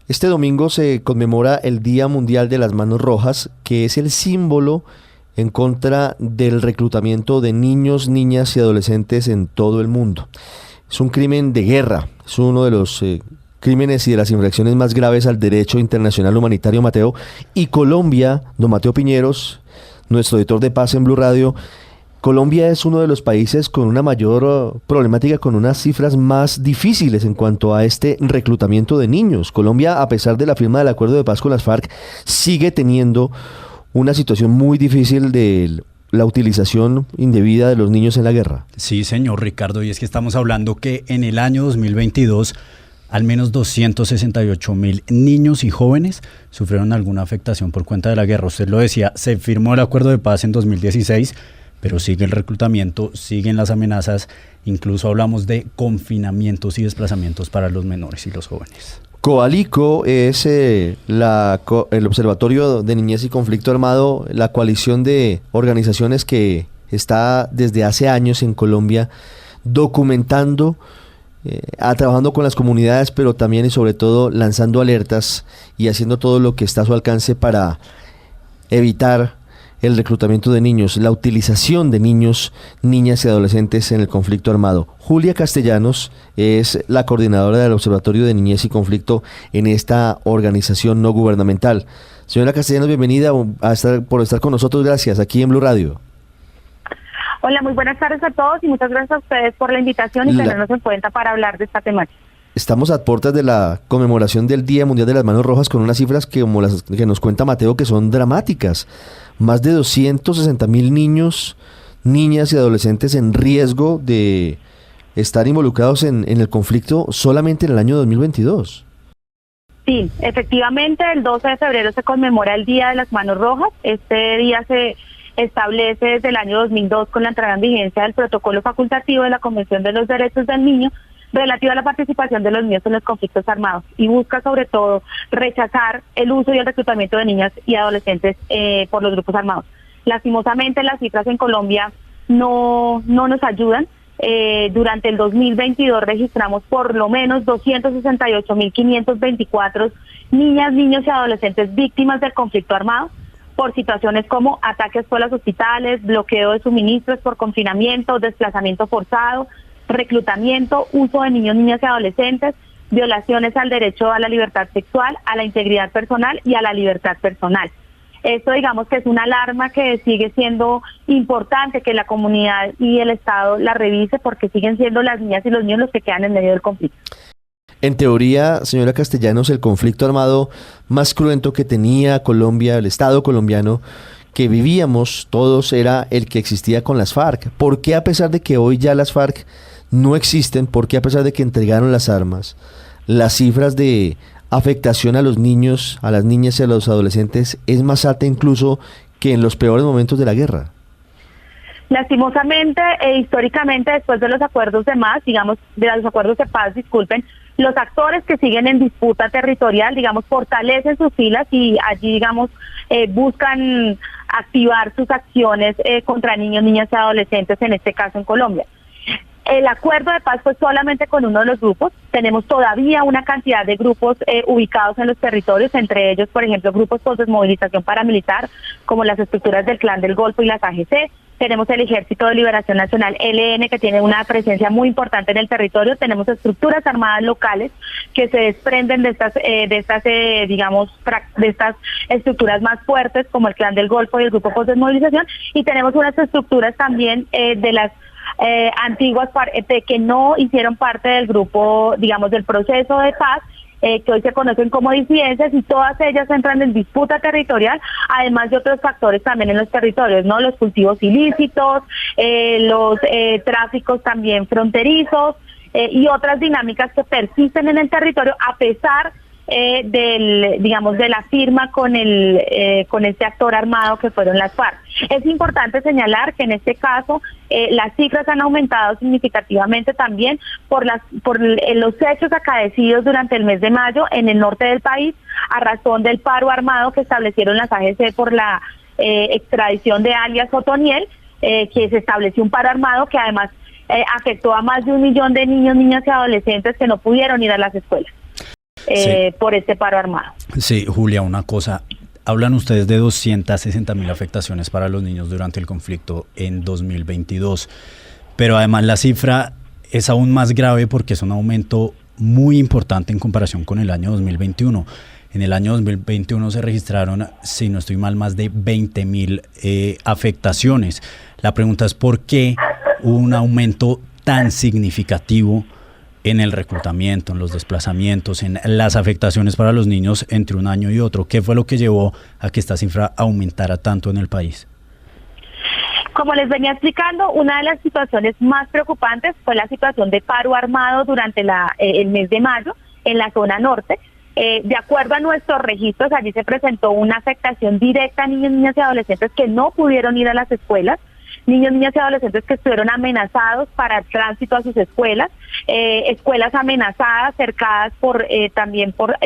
Este domingo se conmemora el Día Mundial de las Manos Rojas, que es el símbolo en contra del reclutamiento de niños, niñas y adolescentes en todo el mundo. Es un crimen de guerra, es uno de los crímenes y de las infracciones más graves al derecho internacional humanitario, Mateo. Y Colombia, don Mateo Piñeros, nuestro editor de paz en Blue Radio, Colombia es uno de los países con una mayor problemática, con unas cifras más difíciles en cuanto a este reclutamiento de niños. Colombia, a pesar de la firma del acuerdo de paz con las FARC, sigue teniendo una situación muy difícil de la utilización indebida de los niños en la guerra. Sí, señor Ricardo, y es que estamos hablando que en el año 2022 al menos 268.000 niños y jóvenes sufrieron alguna afectación por cuenta de la guerra. Usted lo decía, se firmó el acuerdo de paz en 2016, pero sigue el reclutamiento, siguen las amenazas, incluso hablamos de confinamientos y desplazamientos para los menores y los jóvenes. Coalico es el Observatorio de Niñez y Conflicto Armado, la coalición de organizaciones que está desde hace años en Colombia documentando, trabajando con las comunidades, pero también y sobre todo lanzando alertas y haciendo todo lo que está a su alcance para evitar el reclutamiento de niños, la utilización de niños, niñas y adolescentes en el conflicto armado. Julia Castellanos es la coordinadora del Observatorio de Niñez y Conflicto en esta organización no gubernamental. Señora Castellanos, bienvenida por estar con nosotros. Gracias, aquí en Blue Radio. Hola, muy buenas tardes a todos y muchas gracias a ustedes por la invitación y tenernos en cuenta para hablar de esta temática. Estamos a puertas de la conmemoración del Día Mundial de las Manos Rojas con unas cifras que, como las que nos cuenta Mateo, que son dramáticas. Más de 260.000 niños, niñas y adolescentes en riesgo de estar involucrados en el conflicto solamente en el año 2022. Sí, efectivamente, el 12 de febrero se conmemora el Día de las Manos Rojas. Este día se establece desde el año 2002 con la entrada en vigencia del protocolo facultativo de la Convención de los Derechos del Niño relativa a la participación de los niños en los conflictos armados y busca sobre todo rechazar el uso y el reclutamiento de niñas y adolescentes por los grupos armados. Lastimosamente las cifras en Colombia no nos ayudan. Durante el 2022 registramos por lo menos 268.524 niñas, niños y adolescentes víctimas del conflicto armado por situaciones como ataques a escuelas, hospitales, bloqueo de suministros por confinamiento, desplazamiento forzado, reclutamiento, uso de niños, niñas y adolescentes, violaciones al derecho a la libertad sexual, a la integridad personal y a la libertad personal. Esto digamos que es una alarma que sigue siendo importante que la comunidad y el Estado la revise porque siguen siendo las niñas y los niños los que quedan en medio del conflicto. En teoría, señora Castellanos, el conflicto armado más cruento que tenía Colombia, el Estado colombiano, que vivíamos todos, era el que existía con las FARC. ¿Por qué a pesar de que hoy ya las FARC no existen, por qué a pesar de que entregaron las armas, las cifras de afectación a los niños, a las niñas y a los adolescentes es más alta incluso que en los peores momentos de la guerra? Lastimosamente e históricamente, después de los acuerdos de paz, los actores que siguen en disputa territorial, fortalecen sus filas y allí, buscan activar sus acciones contra niños, niñas y adolescentes, en este caso en Colombia. El acuerdo de paz fue solamente con uno de los grupos. Tenemos todavía una cantidad de grupos ubicados en los territorios, entre ellos, por ejemplo, grupos con desmovilización paramilitar, como las estructuras del Clan del Golfo y las AGC. Tenemos el Ejército de Liberación Nacional, ELN, que tiene una presencia muy importante en el territorio. Tenemos estructuras armadas locales que se desprenden de estas estructuras más fuertes, como el Clan del Golfo y el Grupo Post Desmovilización. Y tenemos unas estructuras también de las antiguas que no hicieron parte del grupo, del proceso de paz, que hoy se conocen como disidencias, y todas ellas entran en disputa territorial, además de otros factores también en los territorios, ¿no? Los cultivos ilícitos, los tráficos también fronterizos, y otras dinámicas que persisten en el territorio a pesar de la firma con este actor armado que fueron las FARC. Es importante señalar que en este caso las cifras han aumentado significativamente también por los hechos acaecidos durante el mes de mayo en el norte del país a razón del paro armado que establecieron las AGC por la extradición de alias Otoniel, que se estableció un paro armado que además afectó a más de 1 millón de niños, niñas y adolescentes que no pudieron ir a las escuelas. por este paro armado. Sí, Julia, una cosa. Hablan ustedes de 260.000 afectaciones para los niños durante el conflicto en 2022, pero además la cifra es aún más grave porque es un aumento muy importante en comparación con el año 2021. En el año 2021 se registraron, si no estoy mal, más de 20.000 afectaciones. La pregunta es ¿por qué hubo un aumento tan significativo en el reclutamiento, en los desplazamientos, en las afectaciones para los niños entre un año y otro? ¿Qué fue lo que llevó a que esta cifra aumentara tanto en el país? Como les venía explicando, una de las situaciones más preocupantes fue la situación de paro armado durante el mes de mayo en la zona norte. De acuerdo a nuestros registros, allí se presentó una afectación directa a niños, niñas y adolescentes que no pudieron ir a las escuelas, niños, niñas y adolescentes que estuvieron amenazados para el tránsito a sus escuelas, escuelas amenazadas, cercadas también por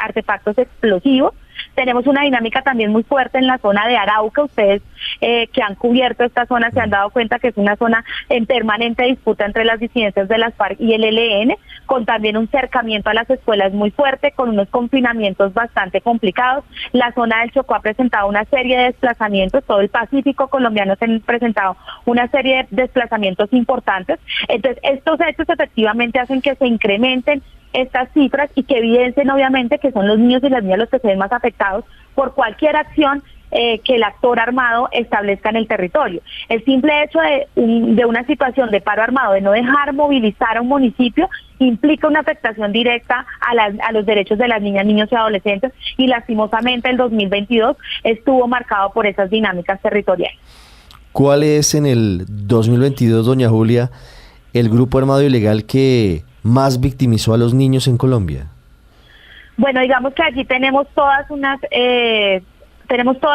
artefactos explosivos. Tenemos una dinámica también muy fuerte en la zona de Arauca. Ustedes que han cubierto esta zona se han dado cuenta que es una zona en permanente disputa entre las disidencias de las FARC y el ELN, con también un cercamiento a las escuelas muy fuerte, con unos confinamientos bastante complicados. La zona del Chocó ha presentado una serie de desplazamientos, todo el Pacífico colombiano se han presentado una serie de desplazamientos importantes. Entonces, estos hechos efectivamente hacen que se incrementen estas cifras y que evidencien obviamente que son los niños y las niñas los que se ven más afectados por cualquier acción que el actor armado establezca en el territorio. El simple hecho de una situación de paro armado, de no dejar movilizar a un municipio, implica una afectación directa a los derechos de las niñas, niños y adolescentes, y lastimosamente el 2022 estuvo marcado por esas dinámicas territoriales. ¿Cuál es en el 2022, doña Julia, el grupo armado ilegal que más victimizó a los niños en Colombia? Bueno, digamos que allí tenemos toda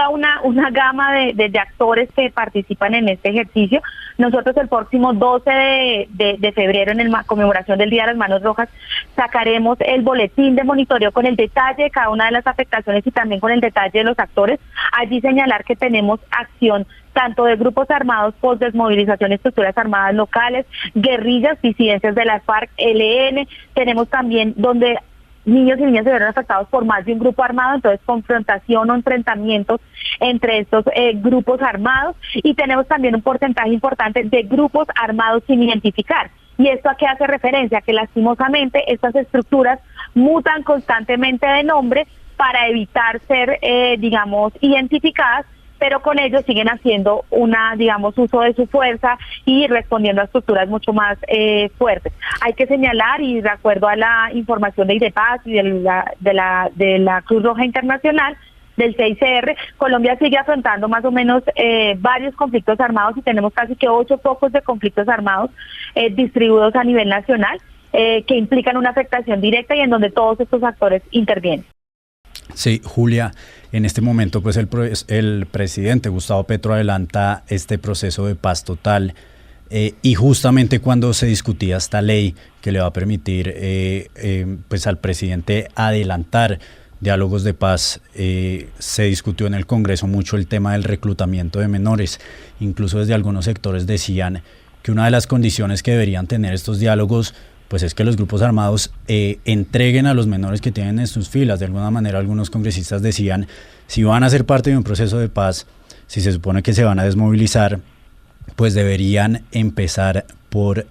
una gama de actores que participan en este ejercicio. Nosotros el próximo 12 de febrero, en la conmemoración del Día de las Manos Rojas, sacaremos el boletín de monitoreo con el detalle de cada una de las afectaciones y también con el detalle de los actores. Allí señalar que tenemos acción tanto de grupos armados por desmovilización, estructuras armadas locales, guerrillas, disidencias de la FARC, ELN. Tenemos también donde niños y niñas se vieron afectados por más de un grupo armado, entonces confrontación o enfrentamientos entre estos grupos armados, y tenemos también un porcentaje importante de grupos armados sin identificar. ¿Y esto a qué hace referencia? Que lastimosamente estas estructuras mutan constantemente de nombre para evitar ser, identificadas, pero con ellos siguen haciendo uso de su fuerza y respondiendo a estructuras mucho más fuertes. Hay que señalar, y de acuerdo a la información de IDEPAZ y de la Cruz Roja Internacional, del CICR, Colombia sigue afrontando más o menos varios conflictos armados, y tenemos casi que 8 focos de conflictos armados distribuidos a nivel nacional, que implican una afectación directa y en donde todos estos actores intervienen. Sí, Julia, en este momento pues el presidente Gustavo Petro adelanta este proceso de paz total, y justamente cuando se discutía esta ley que le va a permitir pues al presidente adelantar diálogos de paz, se discutió en el Congreso mucho el tema del reclutamiento de menores. Incluso desde algunos sectores decían que una de las condiciones que deberían tener estos diálogos pues es que los grupos armados entreguen a los menores que tienen en sus filas. De alguna manera algunos congresistas decían, si van a ser parte de un proceso de paz, si se supone que se van a desmovilizar, pues deberían empezar por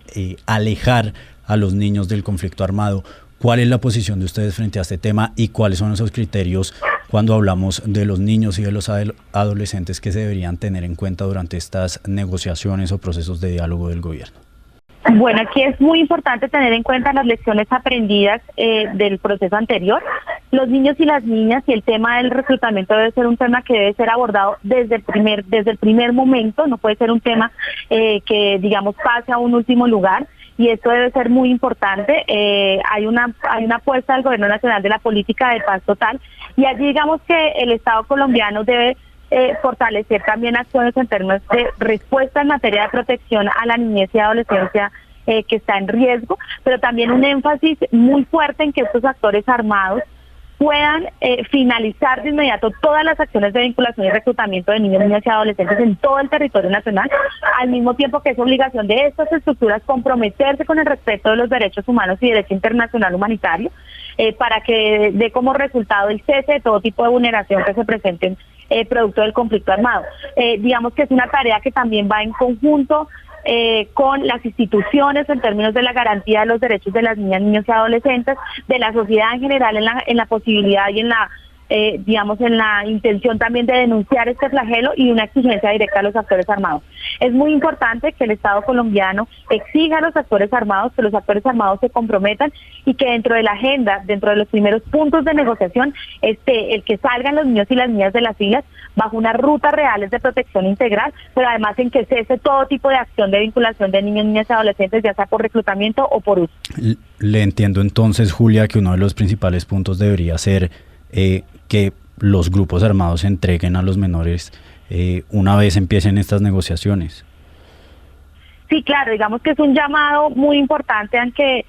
alejar a los niños del conflicto armado. ¿Cuál es la posición de ustedes frente a este tema y cuáles son esos criterios cuando hablamos de los niños y de los adolescentes que se deberían tener en cuenta durante estas negociaciones o procesos de diálogo del gobierno? Bueno, aquí es muy importante tener en cuenta las lecciones aprendidas del proceso anterior. Los niños y las niñas, y el tema del reclutamiento debe ser un tema que debe ser abordado desde el primer momento. No puede ser un tema que pase a un último lugar, y esto debe ser muy importante. Hay una apuesta del Gobierno Nacional de la política de paz total, y allí digamos que el Estado colombiano debe fortalecer también acciones en términos de respuesta en materia de protección a la niñez y adolescencia que está en riesgo, pero también un énfasis muy fuerte en que estos actores armados puedan finalizar de inmediato todas las acciones de vinculación y reclutamiento de niños, niñas y adolescentes en todo el territorio nacional, al mismo tiempo que es obligación de estas estructuras comprometerse con el respeto de los derechos humanos y derecho internacional humanitario. para que dé como resultado el cese de todo tipo de vulneración que se presenten producto del conflicto armado. Digamos que es una tarea que también va en conjunto con las instituciones en términos de la garantía de los derechos de las niñas, niños y adolescentes, de la sociedad en general en la posibilidad y en la en la intención también de denunciar este flagelo y una exigencia directa a los actores armados. Es muy importante que el Estado colombiano exija a los actores armados, que los actores armados se comprometan y que dentro de la agenda, dentro de los primeros puntos de negociación, el que salgan los niños y las niñas de las islas bajo unas rutas reales de protección integral, pero además en que cese todo tipo de acción de vinculación de niños, niñas y adolescentes, ya sea por reclutamiento o por uso. Le entiendo entonces, Julia, que uno de los principales puntos debería ser que los grupos armados entreguen a los menores una vez empiecen estas negociaciones. Sí, claro, digamos que es un llamado muy importante a que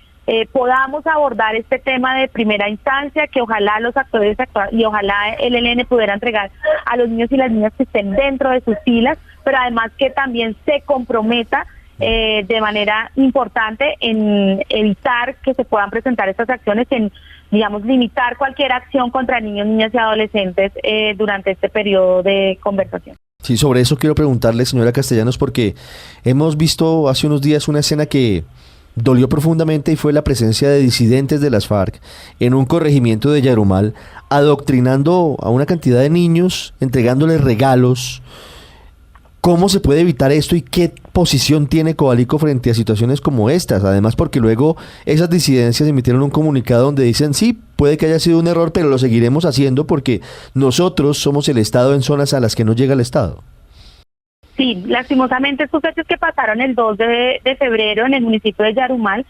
podamos abordar este tema de primera instancia, que ojalá los actores y ojalá el ELN pudiera entregar a los niños y las niñas que estén dentro de sus filas, pero además que también se comprometa de manera importante en evitar que se puedan presentar estas acciones, en limitar cualquier acción contra niños, niñas y adolescentes durante este periodo de conversación. Sí, sobre eso quiero preguntarle, señora Castellanos, porque hemos visto hace unos días una escena que dolió profundamente y fue la presencia de disidentes de las FARC en un corregimiento de Yarumal, adoctrinando a una cantidad de niños, entregándoles regalos. ¿Cómo se puede evitar esto y qué posición tiene Coalico frente a situaciones como estas? Además, porque luego esas disidencias emitieron un comunicado donde dicen, sí, puede que haya sido un error, pero lo seguiremos haciendo porque nosotros somos el Estado en zonas a las que no llega el Estado. Sí, lastimosamente estos hechos que pasaron el 2 de febrero en el municipio de Yarumal,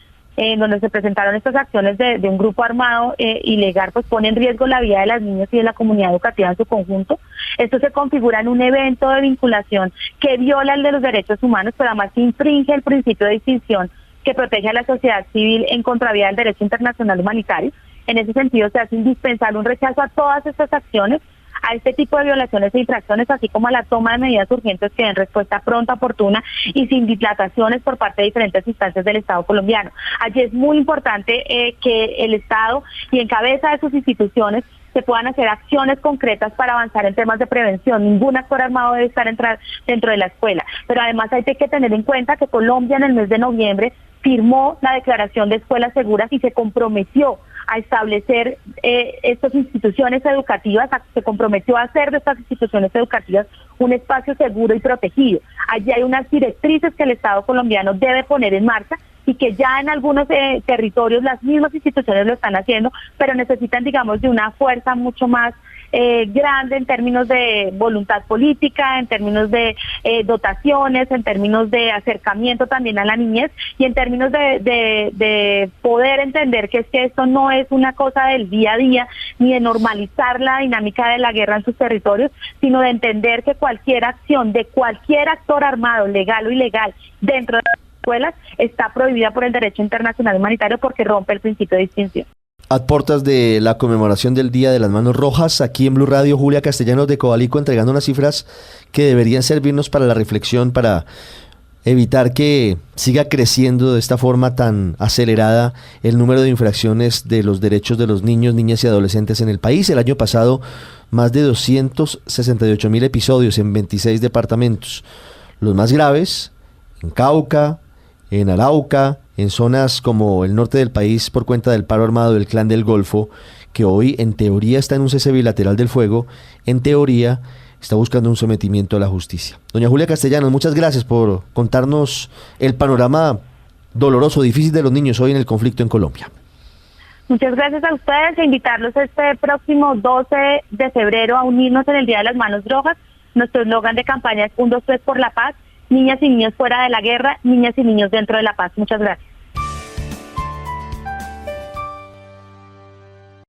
donde se presentaron estas acciones de un grupo armado ilegal, pues pone en riesgo la vida de las niñas y de la comunidad educativa en su conjunto. Esto se configura en un evento de vinculación que viola el de los derechos humanos, pero además infringe el principio de distinción que protege a la sociedad civil en contravía del derecho internacional humanitario. En ese sentido, se hace indispensable un rechazo a todas estas acciones, a este tipo de violaciones e infracciones, así como a la toma de medidas urgentes que den respuesta pronta, oportuna y sin dilataciones por parte de diferentes instancias del Estado colombiano. Allí es muy importante que el Estado y en cabeza de sus instituciones se puedan hacer acciones concretas para avanzar en temas de prevención. Ningún actor armado debe estar dentro de la escuela, pero además hay que tener en cuenta que Colombia en el mes de noviembre firmó la Declaración de Escuelas Seguras y se comprometió a establecer estas instituciones educativas, se comprometió a hacer de estas instituciones educativas un espacio seguro y protegido. Allí hay unas directrices que el Estado colombiano debe poner en marcha y que ya en algunos territorios las mismas instituciones lo están haciendo, pero necesitan, de una fuerza mucho más grande en términos de voluntad política, en términos de dotaciones, en términos de acercamiento también a la niñez y en términos de poder entender que es que esto no es una cosa del día a día ni de normalizar la dinámica de la guerra en sus territorios, sino de entender que cualquier acción de cualquier actor armado, legal o ilegal, dentro de las escuelas está prohibida por el derecho internacional humanitario porque rompe el principio de distinción. A puertas de la conmemoración del Día de las Manos Rojas, aquí en Blue Radio, Julia Castellanos de Coalico entregando unas cifras que deberían servirnos para la reflexión, para evitar que siga creciendo de esta forma tan acelerada el número de infracciones de los derechos de los niños, niñas y adolescentes en el país. El año pasado, más de 268.000 episodios en 26 departamentos. Los más graves, en Cauca, en Arauca, en zonas como el norte del país por cuenta del paro armado del Clan del Golfo, que hoy en teoría está en un cese bilateral del fuego, en teoría está buscando un sometimiento a la justicia. Doña Julia Castellanos, muchas gracias por contarnos el panorama doloroso, difícil de los niños hoy en el conflicto en Colombia. Muchas gracias a ustedes e invitarlos este próximo 12 de febrero a unirnos en el Día de las Manos Rojas. Nuestro eslogan de campaña es 1, 2, 3 por la paz. Niñas y niños fuera de la guerra, niñas y niños dentro de la paz. Muchas gracias.